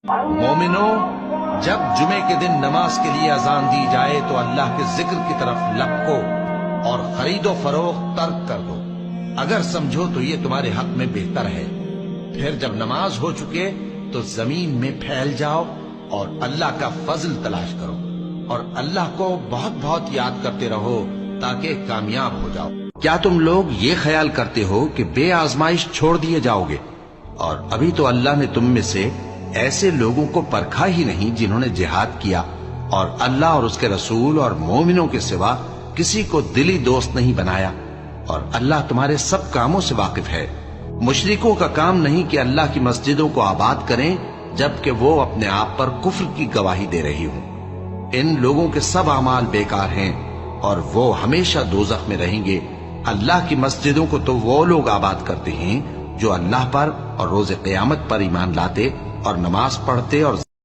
مومنو، جب جمعے کے دن نماز کے لیے اذان دی جائے تو اللہ کے ذکر کی طرف لپکو اور خرید و فروخت ترک کر دو، اگر سمجھو تو یہ تمہارے حق میں بہتر ہے۔ پھر جب نماز ہو چکے تو زمین میں پھیل جاؤ اور اللہ کا فضل تلاش کرو، اور اللہ کو بہت بہت یاد کرتے رہو تاکہ کامیاب ہو جاؤ۔ کیا تم لوگ یہ خیال کرتے ہو کہ بے آزمائش چھوڑ دیے جاؤ گے؟ اور ابھی تو اللہ نے تم میں سے ایسے لوگوں کو پرکھا ہی نہیں جنہوں نے جہاد کیا، اور اللہ اور اس کے رسول اور مومنوں کے سوا کسی کو دلی دوست نہیں بنایا، اور اللہ تمہارے سب کاموں سے واقف ہے۔ مشرکوں کا کام نہیں کہ اللہ کی مسجدوں کو آباد کریں جبکہ وہ اپنے آپ پر کفر کی گواہی دے رہی ہوں۔ ان لوگوں کے سب اعمال بیکار ہیں اور وہ ہمیشہ دوزخ میں رہیں گے۔ اللہ کی مسجدوں کو تو وہ لوگ آباد کرتے ہیں جو اللہ پر اور روز قیامت پر ایمان لاتے اور نماز پڑھتے اور